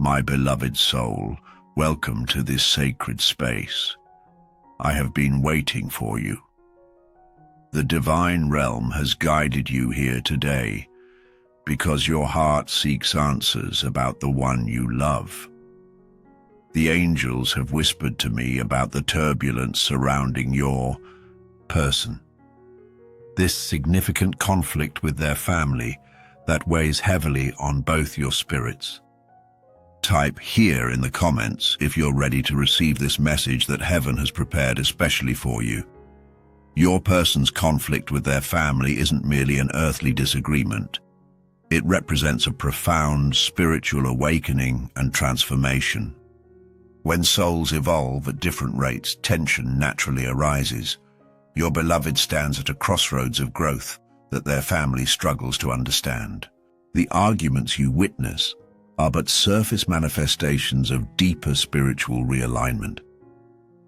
My beloved soul, welcome to this sacred space. I have been waiting for you. The divine realm has guided you here today because your heart seeks answers about the one you love. The angels have whispered to me about the turbulence surrounding your person. This significant conflict with their family that weighs heavily on both your spirits. Type here in the comments if you're ready to receive this message that heaven has prepared especially for you. Your person's conflict with their family isn't merely an earthly disagreement. It represents a profound spiritual awakening and transformation. When souls evolve at different rates, tension naturally arises. Your beloved stands at a crossroads of growth that their family struggles to understand. The arguments you witness are but surface manifestations of deeper spiritual realignment.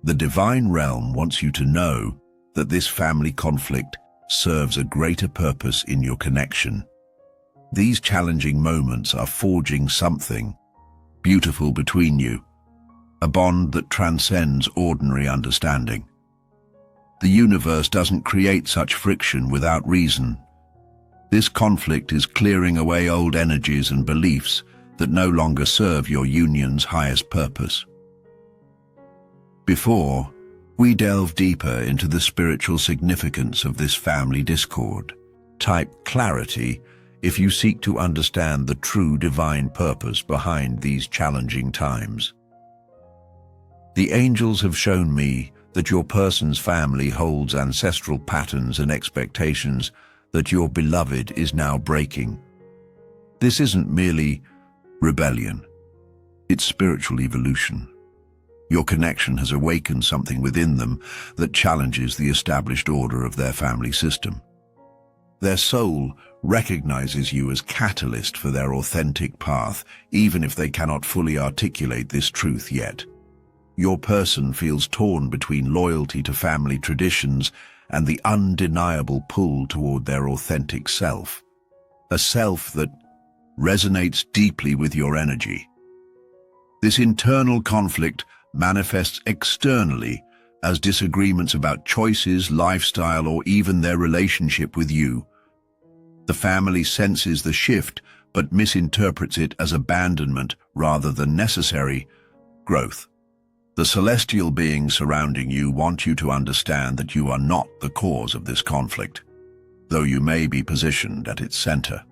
The divine realm wants you to know that this family conflict serves a greater purpose in your connection. These challenging moments are forging something beautiful between you, a bond that transcends ordinary understanding. The universe doesn't create such friction without reason. This conflict is clearing away old energies and beliefs that no longer serve your union's highest purpose. Before we delve deeper into the spiritual significance of this family discord, type clarity if you seek to understand the true divine purpose behind these challenging times. The angels have shown me that your person's family holds ancestral patterns and expectations that your beloved is now breaking. This isn't merely rebellion, it's spiritual evolution. Your connection has awakened something within them that challenges the established order of their family system. Their soul recognizes you as catalyst for their authentic path, even if they cannot fully articulate this truth yet. Your person feels torn between loyalty to family traditions and the undeniable pull toward their authentic self, a self that resonates deeply with your energy. This internal conflict manifests externally as disagreements about choices, lifestyle, or even their relationship with you. The family senses the shift but misinterprets it as abandonment rather than necessary growth. The celestial beings surrounding you want you to understand that you are not the cause of this conflict, though you may be positioned at its center.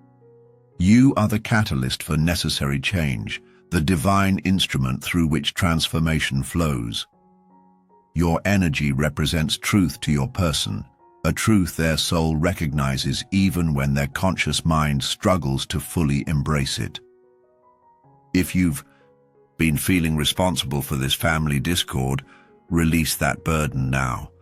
You are the catalyst for necessary change, the divine instrument through which transformation flows. Your energy represents truth to your person, a truth their soul recognizes even when their conscious mind struggles to fully embrace it. If you've been feeling responsible for this family discord, release that burden now.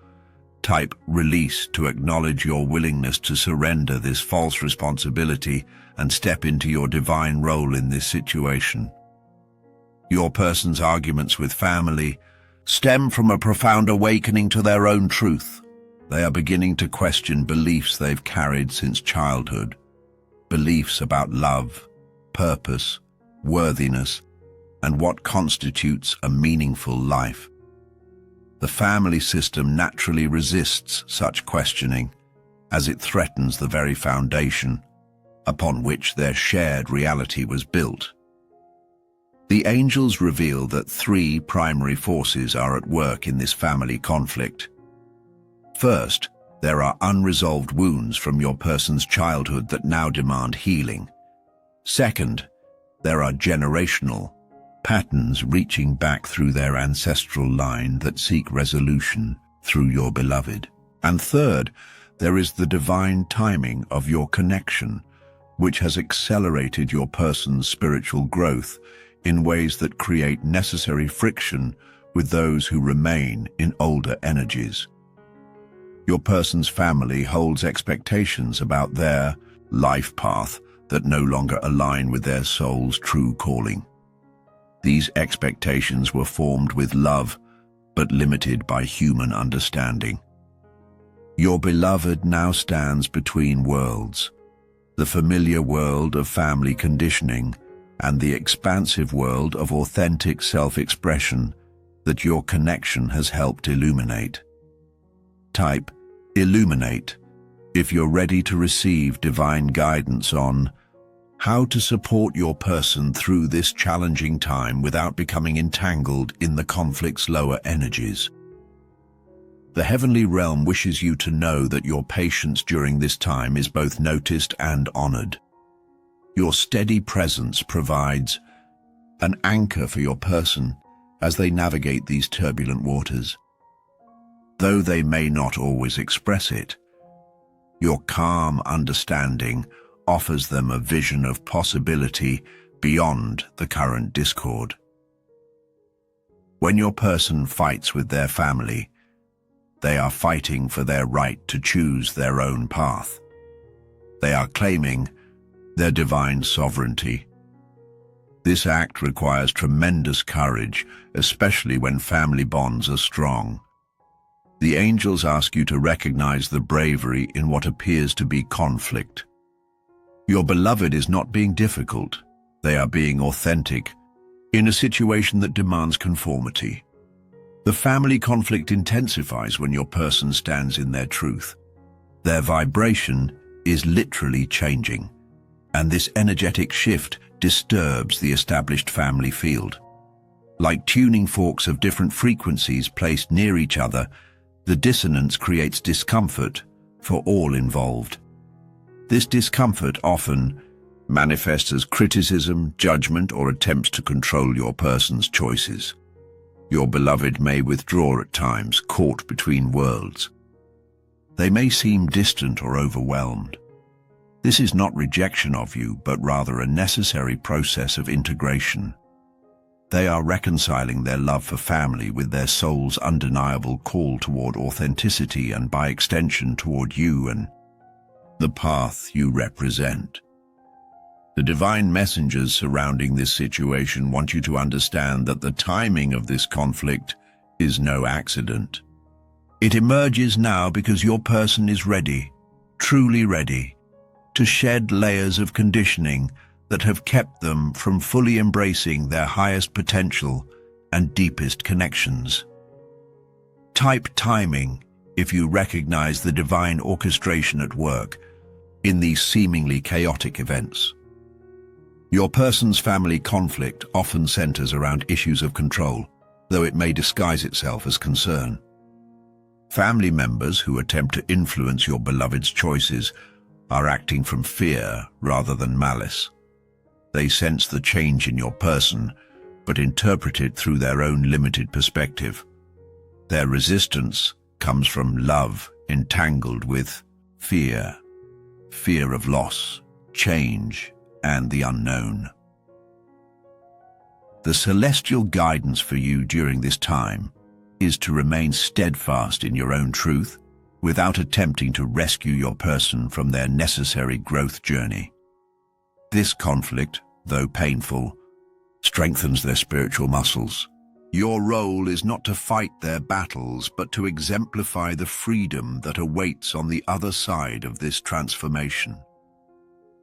Type release to acknowledge your willingness to surrender this false responsibility and step into your divine role in this situation. Your person's arguments with family stem from a profound awakening to their own truth. They are beginning to question beliefs they've carried since childhood, beliefs about love, purpose, worthiness, and what constitutes a meaningful life. The family system naturally resists such questioning, as it threatens the very foundation upon which their shared reality was built. The angels reveal that three primary forces are at work in this family conflict. First, there are unresolved wounds from your person's childhood that now demand healing. Second, there are generational patterns reaching back through their ancestral line that seek resolution through your beloved. And third, there is the divine timing of your connection, which has accelerated your person's spiritual growth in ways that create necessary friction with those who remain in older energies. Your person's family holds expectations about their life path that no longer align with their soul's true calling. These expectations were formed with love, but limited by human understanding. Your beloved now stands between worlds, the familiar world of family conditioning and the expansive world of authentic self-expression that your connection has helped illuminate. Type illuminate if you're ready to receive divine guidance on how to support your person through this challenging time without becoming entangled in the conflict's lower energies. The heavenly realm wishes you to know that your patience during this time is both noticed and honored. Your steady presence provides an anchor for your person as they navigate these turbulent waters. Though they may not always express it, your calm understanding offers them a vision of possibility beyond the current discord. When your person fights with their family, they are fighting for their right to choose their own path. They are claiming their divine sovereignty. This act requires tremendous courage, especially when family bonds are strong. The angels ask you to recognize the bravery in what appears to be conflict. Your beloved is not being difficult. They are being authentic in a situation that demands conformity. The family conflict intensifies when your person stands in their truth. Their vibration is literally changing, and this energetic shift disturbs the established family field. Like tuning forks of different frequencies placed near each other, the dissonance creates discomfort for all involved. This discomfort often manifests as criticism, judgment, or attempts to control your person's choices. Your beloved may withdraw at times, caught between worlds. They may seem distant or overwhelmed. This is not rejection of you, but rather a necessary process of integration. They are reconciling their love for family with their soul's undeniable call toward authenticity and, by extension, toward you and the path you represent. The divine messengers surrounding this situation want you to understand that the timing of this conflict is no accident. It emerges now because your person is ready, truly ready, to shed layers of conditioning that have kept them from fully embracing their highest potential and deepest connections. Type timing if you recognize the divine orchestration at work in these seemingly chaotic events. Your person's family conflict often centers around issues of control, though it may disguise itself as concern. Family members who attempt to influence your beloved's choices are acting from fear rather than malice. They sense the change in your person, but interpret it through their own limited perspective. Their resistance comes from love entangled with fear of loss, change, and the unknown. The celestial guidance for you during this time is to remain steadfast in your own truth without attempting to rescue your person from their necessary growth journey. This conflict, though painful, strengthens their spiritual muscles. Your role is not to fight their battles, but to exemplify the freedom that awaits on the other side of this transformation.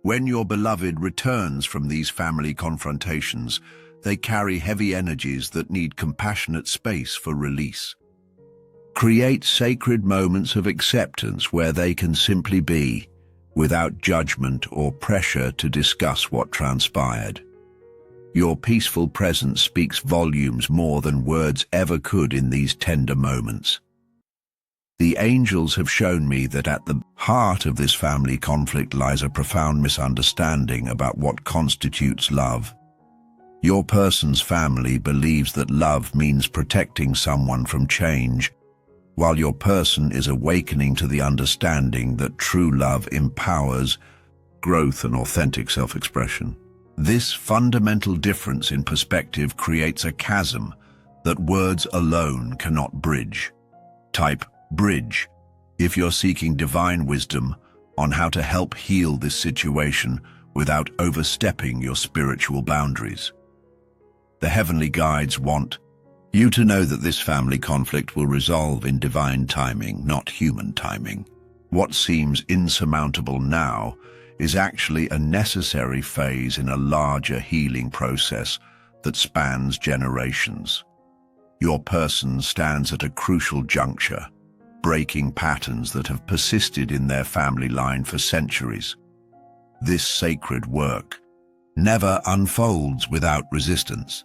When your beloved returns from these family confrontations, they carry heavy energies that need compassionate space for release. Create sacred moments of acceptance where they can simply be, without judgment or pressure to discuss what transpired. Your peaceful presence speaks volumes more than words ever could in these tender moments. The angels have shown me that at the heart of this family conflict lies a profound misunderstanding about what constitutes love. Your person's family believes that love means protecting someone from change, while your person is awakening to the understanding that true love empowers growth and authentic self-expression. This fundamental difference in perspective creates a chasm that words alone cannot bridge. Type bridge if you're seeking divine wisdom on how to help heal this situation without overstepping your spiritual boundaries. The heavenly guides want you to know that this family conflict will resolve in divine timing, not human timing. What seems insurmountable now is actually a necessary phase in a larger healing process that spans generations. Your person stands at a crucial juncture, breaking patterns that have persisted in their family line for centuries. This sacred work never unfolds without resistance.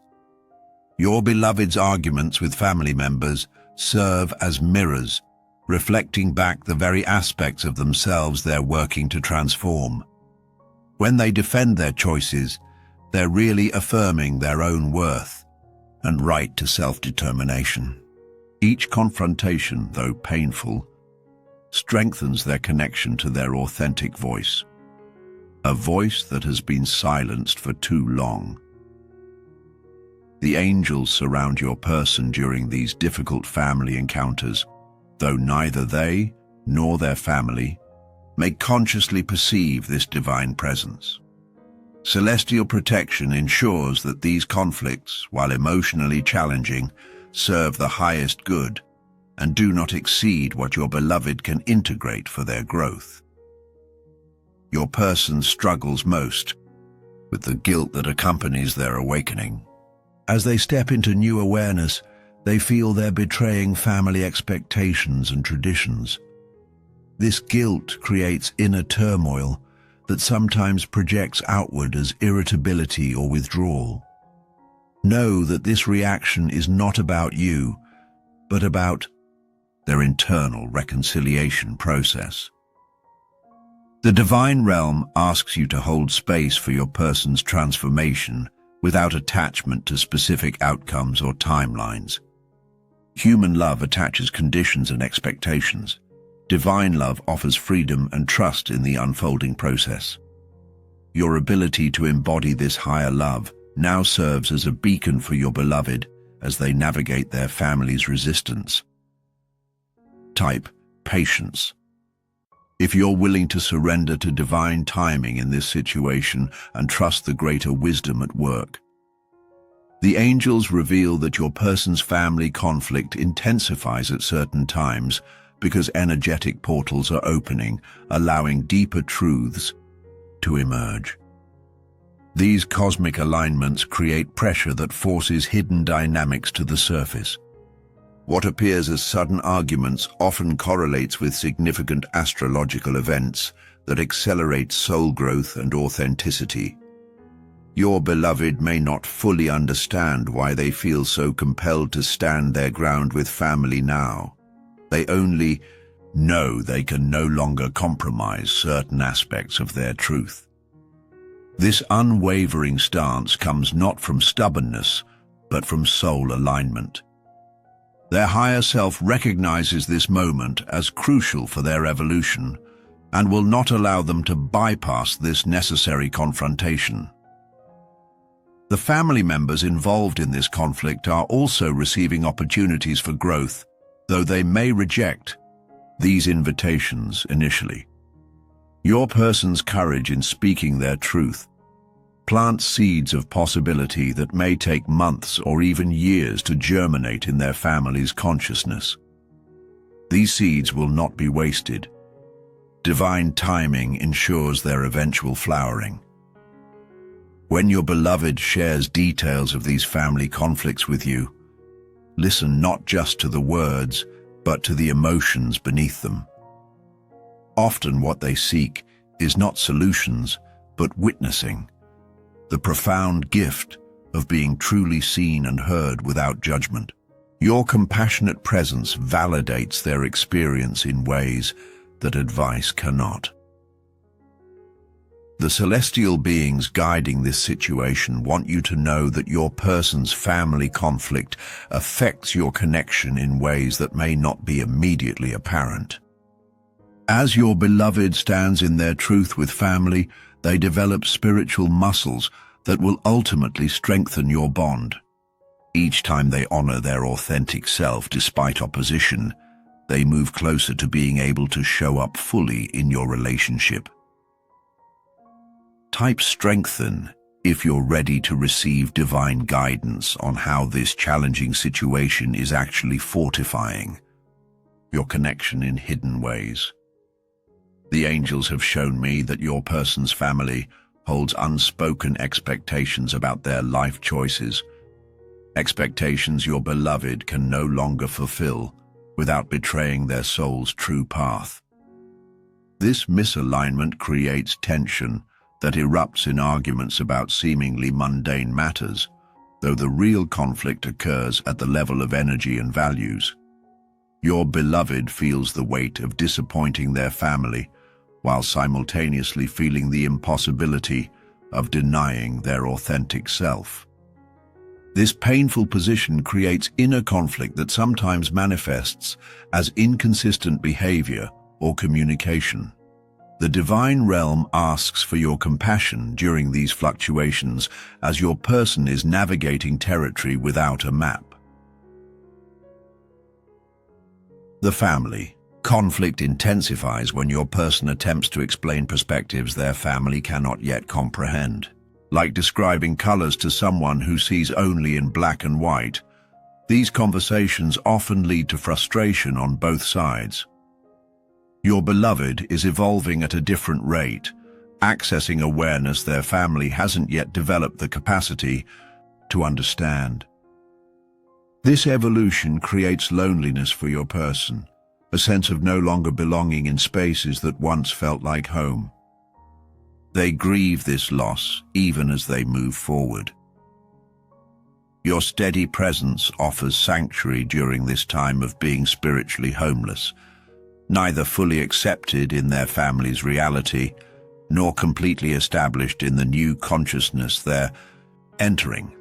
Your beloved's arguments with family members serve as mirrors, reflecting back the very aspects of themselves they're working to transform. When they defend their choices, they're really affirming their own worth and right to self-determination. Each confrontation, though painful, strengthens their connection to their authentic voice, a voice that has been silenced for too long. The angels surround your person during these difficult family encounters, though neither they nor their family may consciously perceive this divine presence. Celestial protection ensures that these conflicts, while emotionally challenging, serve the highest good and do not exceed what your beloved can integrate for their growth. Your person struggles most with the guilt that accompanies their awakening. As they step into new awareness, they feel they're betraying family expectations and traditions. This guilt creates inner turmoil that sometimes projects outward as irritability or withdrawal. Know that this reaction is not about you, but about their internal reconciliation process. The divine realm asks you to hold space for your person's transformation without attachment to specific outcomes or timelines. Human love attaches conditions and expectations. Divine love offers freedom and trust in the unfolding process. Your ability to embody this higher love now serves as a beacon for your beloved as they navigate their family's resistance. Type patience. If you're willing to surrender to divine timing in this situation and trust the greater wisdom at work, the angels reveal that your person's family conflict intensifies at certain times because energetic portals are opening, allowing deeper truths to emerge. These cosmic alignments create pressure that forces hidden dynamics to the surface. What appears as sudden arguments often correlates with significant astrological events that accelerate soul growth and authenticity. Your beloved may not fully understand why they feel so compelled to stand their ground with family now. They only know they can no longer compromise certain aspects of their truth. This unwavering stance comes not from stubbornness, but from soul alignment. Their higher self recognizes this moment as crucial for their evolution and will not allow them to bypass this necessary confrontation. The family members involved in this conflict are also receiving opportunities for growth, though they may reject these invitations initially. Your person's courage in speaking their truth plants seeds of possibility that may take months or even years to germinate in their family's consciousness. These seeds will not be wasted. Divine timing ensures their eventual flowering. When your beloved shares details of these family conflicts with you, listen not just to the words, but to the emotions beneath them. Often what they seek is not solutions, but witnessing, the profound gift of being truly seen and heard without judgment. Your compassionate presence validates their experience in ways that advice cannot. The celestial beings guiding this situation want you to know that your person's family conflict affects your connection in ways that may not be immediately apparent. As your beloved stands in their truth with family, they develop spiritual muscles that will ultimately strengthen your bond. Each time they honor their authentic self despite opposition, they move closer to being able to show up fully in your relationship. Type strengthen if you're ready to receive divine guidance on how this challenging situation is actually fortifying your connection in hidden ways. The angels have shown me that your person's family holds unspoken expectations about their life choices, expectations your beloved can no longer fulfill without betraying their soul's true path. This misalignment creates tension that erupts in arguments about seemingly mundane matters, though the real conflict occurs at the level of energy and values. Your beloved feels the weight of disappointing their family, while simultaneously feeling the impossibility of denying their authentic self. This painful position creates inner conflict that sometimes manifests as inconsistent behavior or communication. The divine realm asks for your compassion during these fluctuations as your person is navigating territory without a map. The family. Conflict intensifies when your person attempts to explain perspectives their family cannot yet comprehend. Like describing colors to someone who sees only in black and white, these conversations often lead to frustration on both sides. Your beloved is evolving at a different rate, accessing awareness their family hasn't yet developed the capacity to understand. This evolution creates loneliness for your person, a sense of no longer belonging in spaces that once felt like home. They grieve this loss even as they move forward. Your steady presence offers sanctuary during this time of being spiritually homeless, neither fully accepted in their family's reality, nor completely established in the new consciousness they're entering.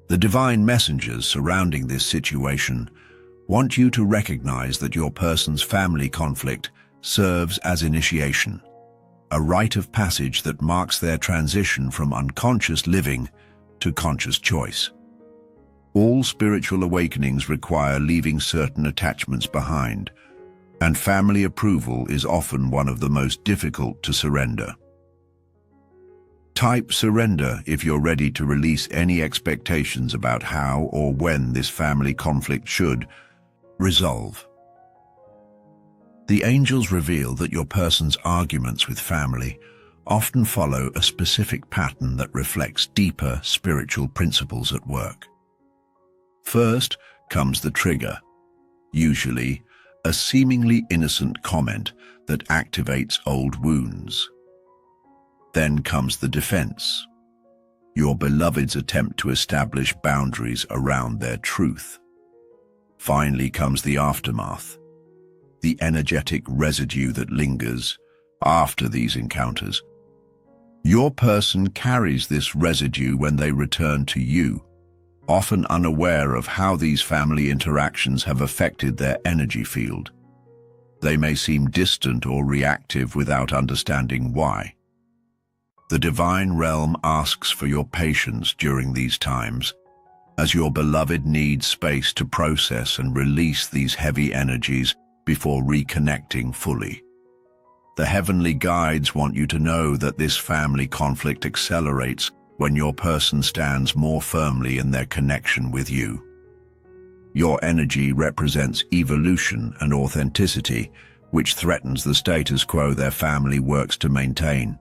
The divine messengers surrounding this situation want you to recognize that your person's family conflict serves as initiation, a rite of passage that marks their transition from unconscious living to conscious choice. All spiritual awakenings require leaving certain attachments behind, and family approval is often one of the most difficult to surrender. Type surrender if you're ready to release any expectations about how or when this family conflict should resolve. The angels reveal that your person's arguments with family often follow a specific pattern that reflects deeper spiritual principles at work. First comes the trigger, usually a seemingly innocent comment that activates old wounds. Then comes the defense, your beloved's attempt to establish boundaries around their truth. Finally comes the aftermath, the energetic residue that lingers after these encounters. Your person carries this residue when they return to you, often unaware of how these family interactions have affected their energy field. They may seem distant or reactive without understanding why. The divine realm asks for your patience during these times, as your beloved needs space to process and release these heavy energies before reconnecting fully. The heavenly guides want you to know that this family conflict accelerates when your person stands more firmly in their connection with you. Your energy represents evolution and authenticity, which threatens the status quo their family works to maintain.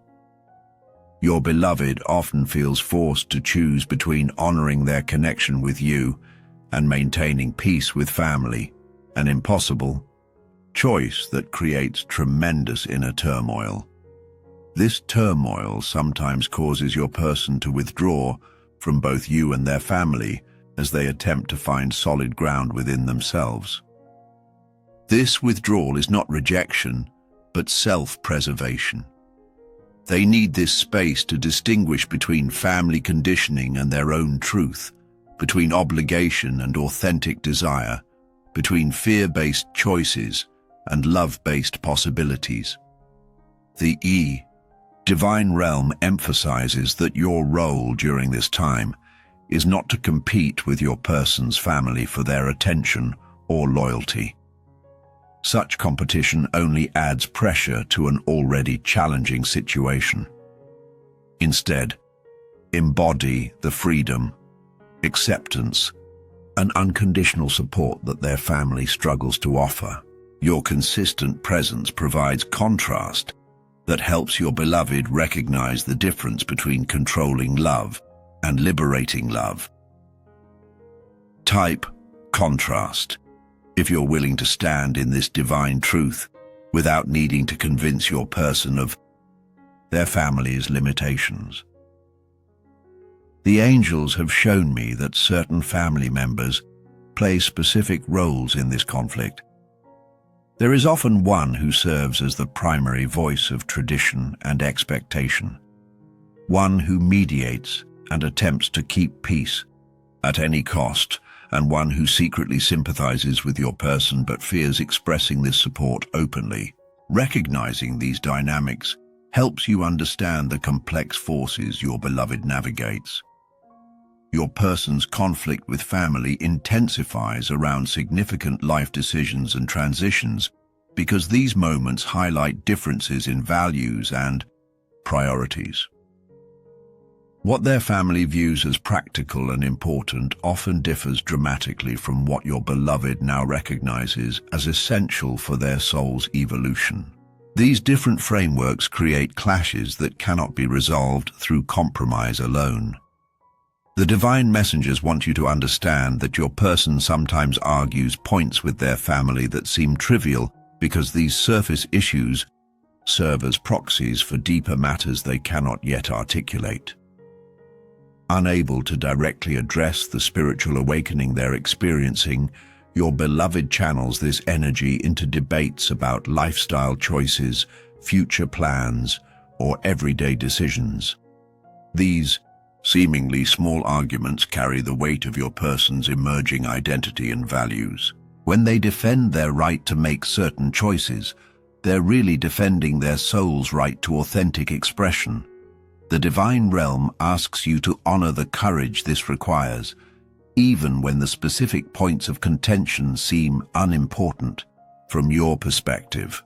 Your beloved often feels forced to choose between honoring their connection with you and maintaining peace with family, an impossible choice that creates tremendous inner turmoil. This turmoil sometimes causes your person to withdraw from both you and their family as they attempt to find solid ground within themselves. This withdrawal is not rejection, but self-preservation. They need this space to distinguish between family conditioning and their own truth, between obligation and authentic desire, between fear-based choices and love-based possibilities. The divine realm emphasizes that your role during this time is not to compete with your person's family for their attention or loyalty. Such competition only adds pressure to an already challenging situation. Instead, embody the freedom, acceptance, and unconditional support that their family struggles to offer. Your consistent presence provides contrast that helps your beloved recognize the difference between controlling love and liberating love. Type contrast. If you're willing to stand in this divine truth without needing to convince your person of their family's limitations. The angels have shown me that certain family members play specific roles in this conflict. There is often one who serves as the primary voice of tradition and expectation, one who mediates and attempts to keep peace at any cost, and one who secretly sympathizes with your person but fears expressing this support openly. Recognizing these dynamics helps you understand the complex forces your beloved navigates. Your person's conflict with family intensifies around significant life decisions and transitions because these moments highlight differences in values and priorities. What their family views as practical and important often differs dramatically from what your beloved now recognizes as essential for their soul's evolution. These different frameworks create clashes that cannot be resolved through compromise alone. The divine messengers want you to understand that your person sometimes argues points with their family that seem trivial because these surface issues serve as proxies for deeper matters they cannot yet articulate. Unable to directly address the spiritual awakening they're experiencing, your beloved channels this energy into debates about lifestyle choices, future plans, or everyday decisions. These seemingly small arguments carry the weight of your person's emerging identity and values. When they defend their right to make certain choices, they're really defending their soul's right to authentic expression. The divine realm asks you to honor the courage this requires, even when the specific points of contention seem unimportant from your perspective.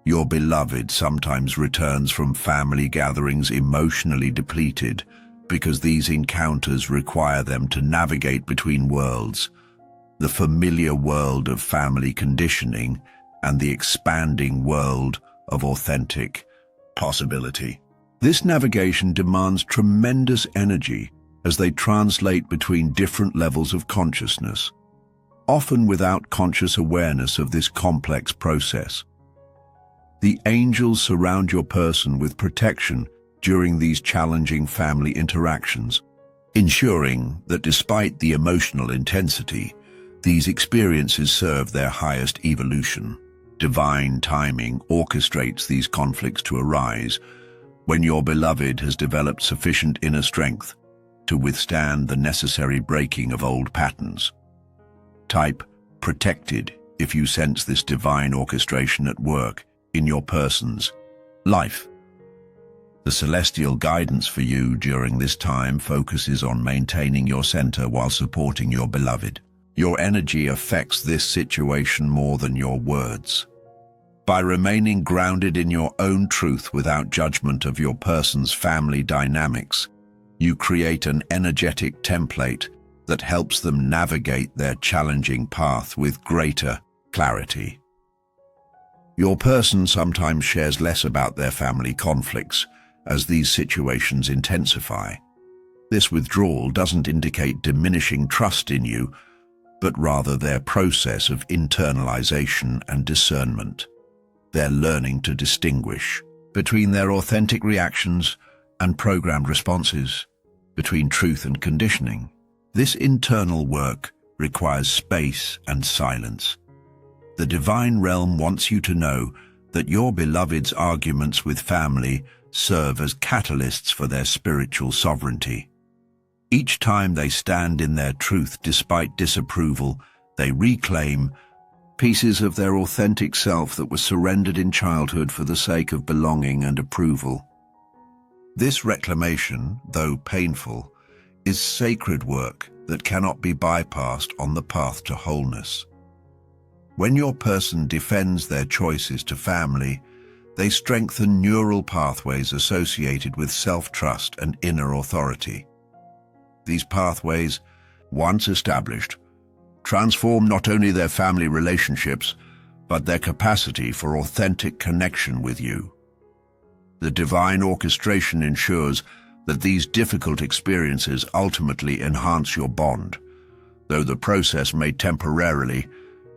Your beloved sometimes returns from family gatherings emotionally depleted because these encounters require them to navigate between worlds, the familiar world of family conditioning and the expanding world of authentic possibility. This navigation demands tremendous energy as they translate between different levels of consciousness, often without conscious awareness of this complex process. The angels surround your person with protection during these challenging family interactions, ensuring that despite the emotional intensity, these experiences serve their highest evolution. Divine timing orchestrates these conflicts to arise when your beloved has developed sufficient inner strength to withstand the necessary breaking of old patterns. Type protected if you sense this divine orchestration at work in your person's life. The celestial guidance for you during this time focuses on maintaining your center while supporting your beloved. Your energy affects this situation more than your words. By remaining grounded in your own truth without judgment of your person's family dynamics, you create an energetic template that helps them navigate their challenging path with greater clarity. Your person sometimes shares less about their family conflicts as these situations intensify. This withdrawal doesn't indicate diminishing trust in you, but rather their process of internalization and discernment. They're learning to distinguish between their authentic reactions and programmed responses, between truth and conditioning. This internal work requires space and silence. The divine realm wants you to know that your beloved's arguments with family serve as catalysts for their spiritual sovereignty. Each time they stand in their truth despite disapproval, they reclaim pieces of their authentic self that were surrendered in childhood for the sake of belonging and approval. This reclamation, though painful, is sacred work that cannot be bypassed on the path to wholeness. When your person defends their choices to family, they strengthen neural pathways associated with self-trust and inner authority. These pathways, once established, transform not only their family relationships, but their capacity for authentic connection with you. The divine orchestration ensures that these difficult experiences ultimately enhance your bond, though the process may temporarily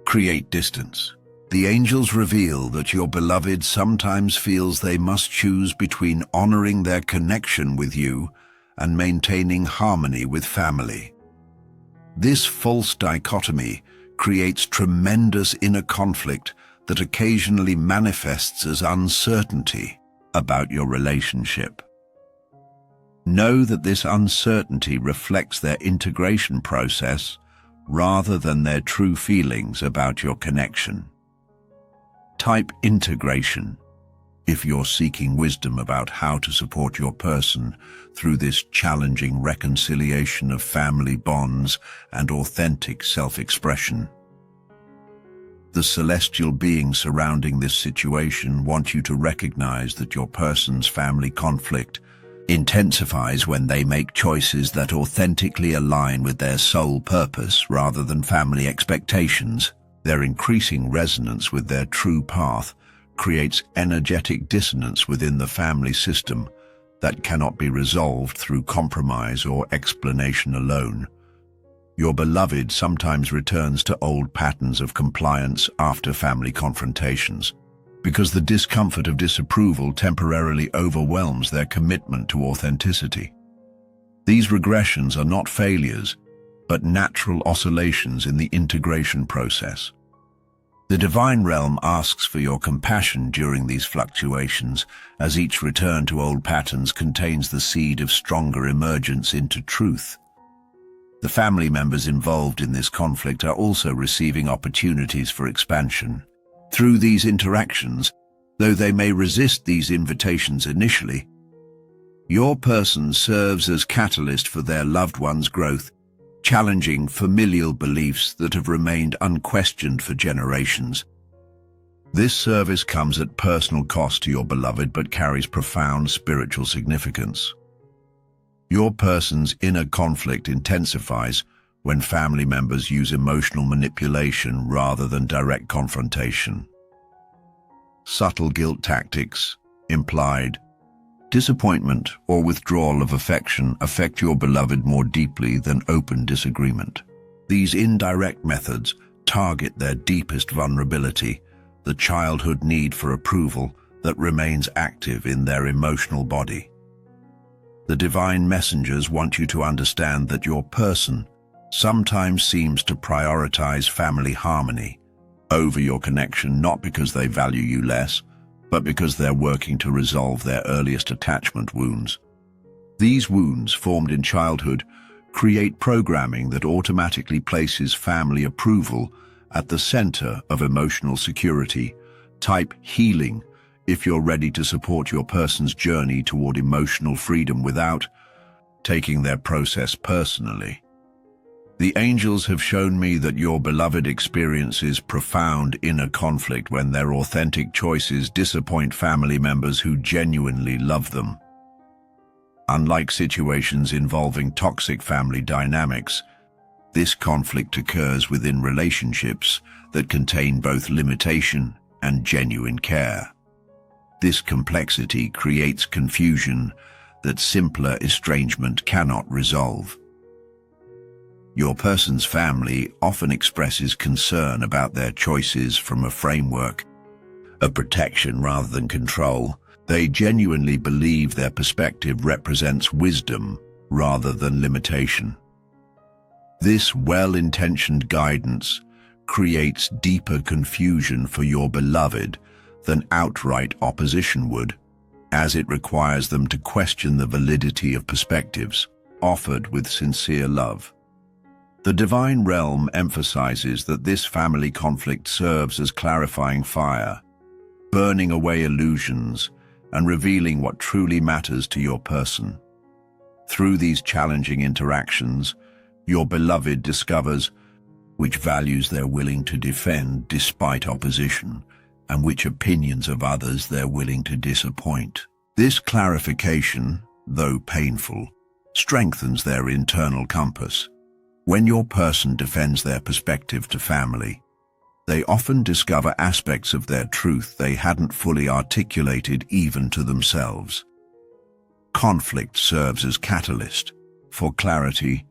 create distance. The angels reveal that your beloved sometimes feels they must choose between honoring their connection with you and maintaining harmony with family. This false dichotomy creates tremendous inner conflict that occasionally manifests as uncertainty about your relationship. Know that this uncertainty reflects their integration process rather than their true feelings about your connection. Type integration if you're seeking wisdom about how to support your person through this challenging reconciliation of family bonds and authentic self-expression. The celestial beings surrounding this situation want you to recognize that your person's family conflict intensifies when they make choices that authentically align with their sole purpose rather than family expectations. Their increasing resonance with their true path creates energetic dissonance within the family system that cannot be resolved through compromise or explanation alone. Your beloved sometimes returns to old patterns of compliance after family confrontations, because the discomfort of disapproval temporarily overwhelms their commitment to authenticity. These regressions are not failures, but natural oscillations in the integration process. The divine realm asks for your compassion during these fluctuations, as each return to old patterns contains the seed of stronger emergence into truth. The family members involved in this conflict are also receiving opportunities for expansion. Through these interactions, though they may resist these invitations initially, your person serves as catalyst for their loved one's growth, challenging familial beliefs that have remained unquestioned for generations. This service comes at personal cost to your beloved but carries profound spiritual significance. Your person's inner conflict intensifies when family members use emotional manipulation rather than direct confrontation. Subtle guilt tactics, implied disappointment or withdrawal of affection affect your beloved more deeply than open disagreement. These indirect methods target their deepest vulnerability, the childhood need for approval that remains active in their emotional body. The divine messengers want you to understand that your person sometimes seems to prioritize family harmony over your connection, not because they value you less, but because they're working to resolve their earliest attachment wounds. These wounds, formed in childhood, create programming that automatically places family approval at the center of emotional security. Type healing if you're ready to support your person's journey toward emotional freedom without taking their process personally. The angels have shown me that your beloved experiences profound inner conflict when their authentic choices disappoint family members who genuinely love them. Unlike situations involving toxic family dynamics, this conflict occurs within relationships that contain both limitation and genuine care. This complexity creates confusion that simpler estrangement cannot resolve. Your person's family often expresses concern about their choices from a framework of protection rather than control. They genuinely believe their perspective represents wisdom rather than limitation. This well-intentioned guidance creates deeper confusion for your beloved than outright opposition would, as it requires them to question the validity of perspectives offered with sincere love. The divine realm emphasizes that this family conflict serves as clarifying fire, burning away illusions and revealing what truly matters to your person. Through these challenging interactions, your beloved discovers which values they're willing to defend despite opposition, and which opinions of others they're willing to disappoint. This clarification, though painful, strengthens their internal compass. When your person defends their perspective to family, They often discover aspects of their truth they hadn't fully articulated even to themselves. Conflict serves as catalyst for clarity,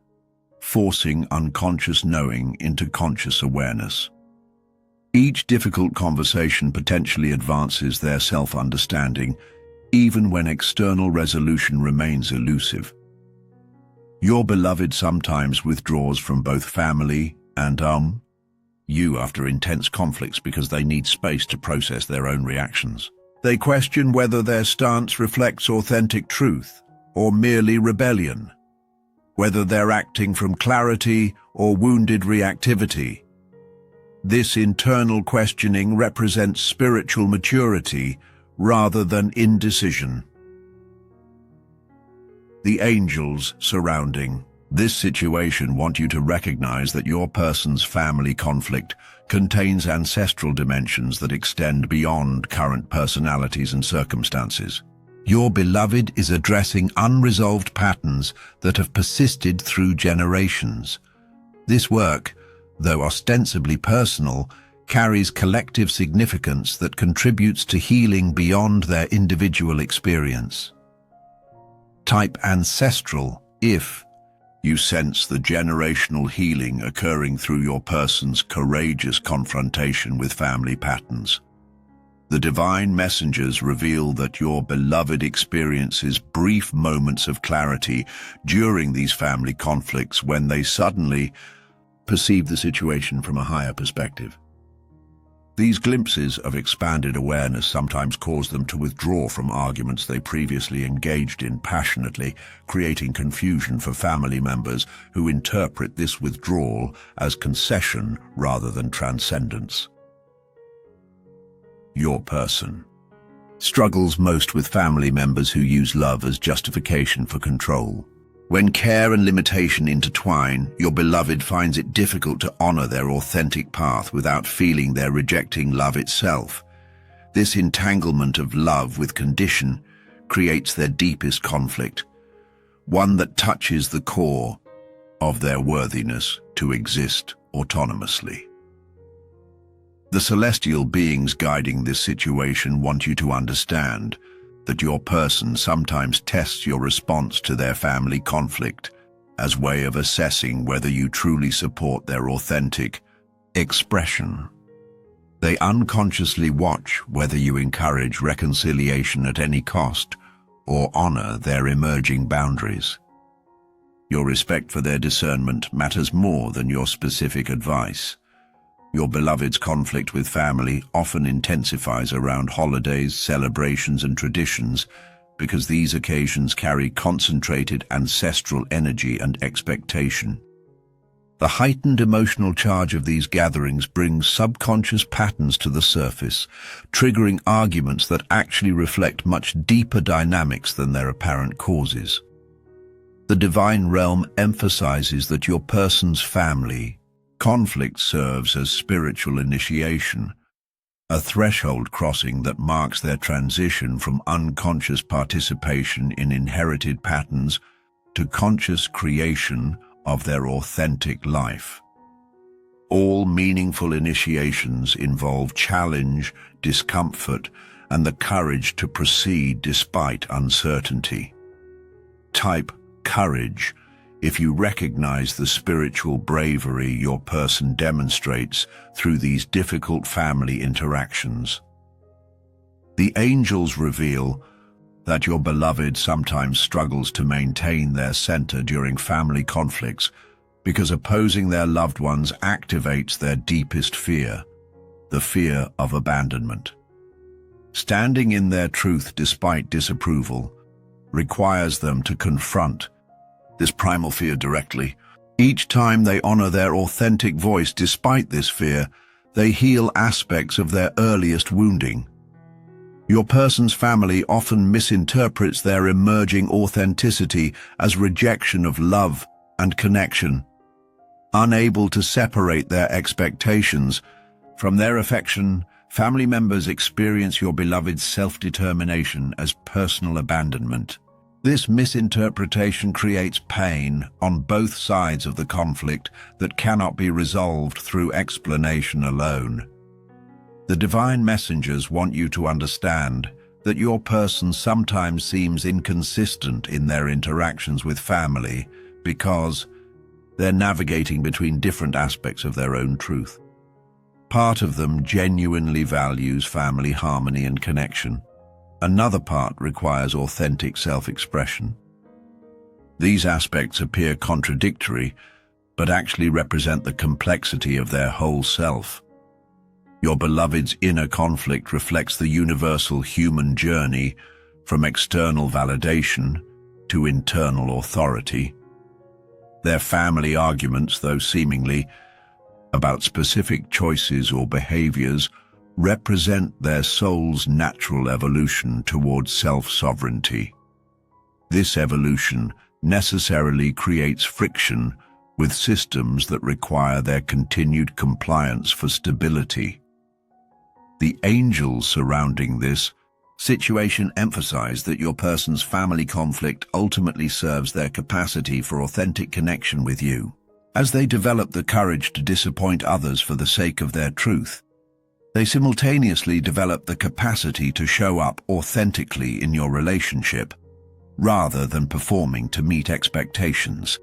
forcing unconscious knowing into conscious awareness. Each difficult conversation potentially advances their self-understanding, even when external resolution remains elusive. Your beloved sometimes withdraws from both family and you after intense conflicts because they need space to process their own reactions. They question whether their stance reflects authentic truth or merely rebellion, whether they're acting from clarity or wounded reactivity. This internal questioning represents spiritual maturity rather than indecision. The angels surrounding this situation want you to recognize that your person's family conflict contains ancestral dimensions that extend beyond current personalities and circumstances. Your beloved is addressing unresolved patterns that have persisted through generations. This work, though ostensibly personal, carries collective significance that contributes to healing beyond their individual experience. Type ancestral if you sense the generational healing occurring through your person's courageous confrontation with family patterns. The divine messengers reveal that your beloved experiences brief moments of clarity during these family conflicts when they suddenly perceive the situation from a higher perspective. These glimpses of expanded awareness sometimes cause them to withdraw from arguments they previously engaged in passionately, creating confusion for family members who interpret this withdrawal as concession rather than transcendence. Your person struggles most with family members who use love as justification for control. When care and limitation intertwine, your beloved finds it difficult to honor their authentic path without feeling they're rejecting love itself. This entanglement of love with condition creates their deepest conflict, one that touches the core of their worthiness to exist autonomously. The celestial beings guiding this situation want you to understand that your person sometimes tests your response to their family conflict as a way of assessing whether you truly support their authentic expression. They unconsciously watch whether you encourage reconciliation at any cost or honor their emerging boundaries. Your respect for their discernment matters more than your specific advice. Your beloved's conflict with family often intensifies around holidays, celebrations, and traditions because these occasions carry concentrated ancestral energy and expectation. The heightened emotional charge of these gatherings brings subconscious patterns to the surface, triggering arguments that actually reflect much deeper dynamics than their apparent causes. The divine realm emphasizes that your person's family conflict serves as spiritual initiation, a threshold crossing that marks their transition from unconscious participation in inherited patterns to conscious creation of their authentic life. All meaningful initiations involve challenge, discomfort, and the courage to proceed despite uncertainty. Type courage if you recognize the spiritual bravery your person demonstrates through these difficult family interactions. The angels reveal that your beloved sometimes struggles to maintain their center during family conflicts because opposing their loved ones activates their deepest fear, the fear of abandonment. Standing in their truth despite disapproval requires them to confront this primal fear directly. Each time they honor their authentic voice despite this fear, they heal aspects of their earliest wounding. Your person's family often misinterprets their emerging authenticity as rejection of love and connection. Unable to separate their expectations from their affection, family members experience your beloved's self-determination as personal abandonment. This misinterpretation creates pain on both sides of the conflict that cannot be resolved through explanation alone. The divine messengers want you to understand that your person sometimes seems inconsistent in their interactions with family because they're navigating between different aspects of their own truth. Part of them genuinely values family harmony and connection. Another part requires authentic self-expression. These aspects appear contradictory, but actually represent the complexity of their whole self. Your beloved's inner conflict reflects the universal human journey from external validation to internal authority. Their family arguments, though seemingly about specific choices or behaviors, represent their soul's natural evolution towards self-sovereignty. This evolution necessarily creates friction with systems that require their continued compliance for stability. The angels surrounding this situation emphasize that your person's family conflict ultimately serves their capacity for authentic connection with you. As they develop the courage to disappoint others for the sake of their truth, they simultaneously develop the capacity to show up authentically in your relationship, rather than performing to meet expectations.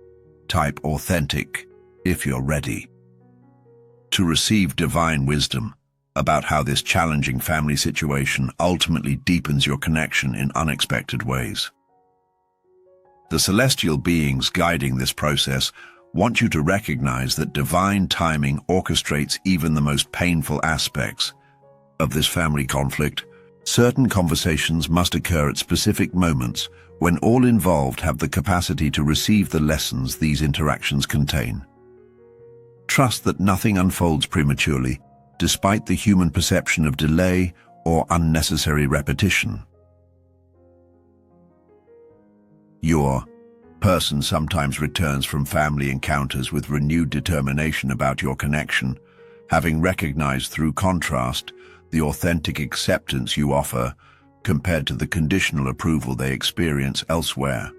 Type authentic if you're ready to receive divine wisdom about how this challenging family situation ultimately deepens your connection in unexpected ways. The celestial beings guiding this process want you to recognize that divine timing orchestrates even the most painful aspects of this family conflict. Certain conversations must occur at specific moments when all involved have the capacity to receive the lessons these interactions contain. Trust that nothing unfolds prematurely, despite the human perception of delay or unnecessary repetition. Your person sometimes returns from family encounters with renewed determination about your connection, having recognized through contrast the authentic acceptance you offer compared to the conditional approval they experience elsewhere.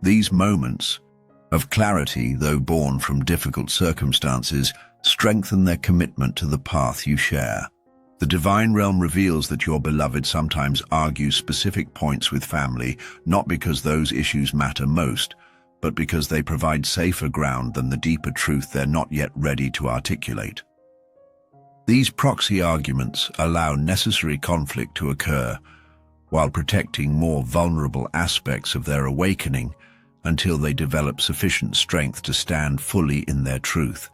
These moments of clarity, though born from difficult circumstances, strengthen their commitment to the path you share. The divine realm reveals that your beloved sometimes argues specific points with family, not because those issues matter most, but because they provide safer ground than the deeper truth they're not yet ready to articulate. These proxy arguments allow necessary conflict to occur, while protecting more vulnerable aspects of their awakening until they develop sufficient strength to stand fully in their truth.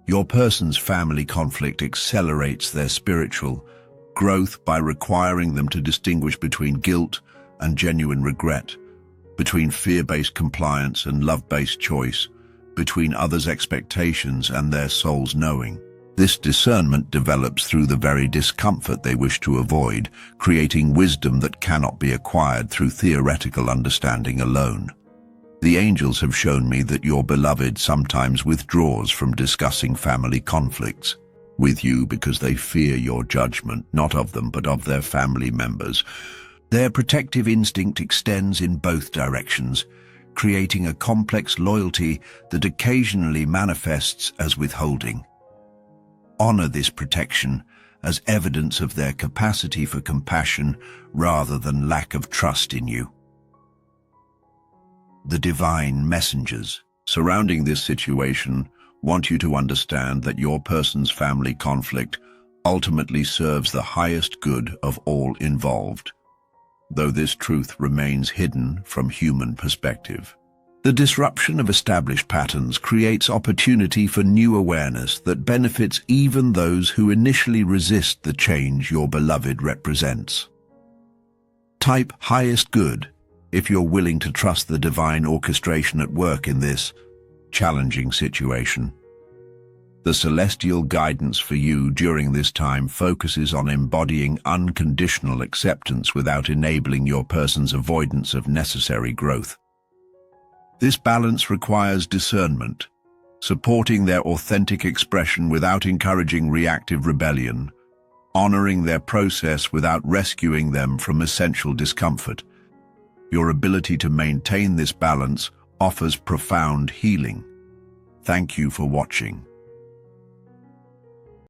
Your person's family conflict accelerates their spiritual growth by requiring them to distinguish between guilt and genuine regret, between fear-based compliance and love-based choice, between others' expectations and their soul's knowing. This discernment develops through the very discomfort they wish to avoid, creating wisdom that cannot be acquired through theoretical understanding alone. The angels have shown me that your beloved sometimes withdraws from discussing family conflicts with you because they fear your judgment, not of them but of their family members. Their protective instinct extends in both directions, creating a complex loyalty that occasionally manifests as withholding. Honor this protection as evidence of their capacity for compassion rather than lack of trust in you. The divine messengers surrounding this situation want you to understand that your person's family conflict ultimately serves the highest good of all involved, though this truth remains hidden from human perspective. The disruption of established patterns creates opportunity for new awareness that benefits even those who initially resist the change your beloved represents. Type highest good if you're willing to trust the divine orchestration at work in this challenging situation. The celestial guidance for you during this time focuses on embodying unconditional acceptance without enabling your person's avoidance of necessary growth. This balance requires discernment, supporting their authentic expression without encouraging reactive rebellion, honoring their process without rescuing them from essential discomfort. Your ability to maintain this balance offers profound healing. Thank you for watching.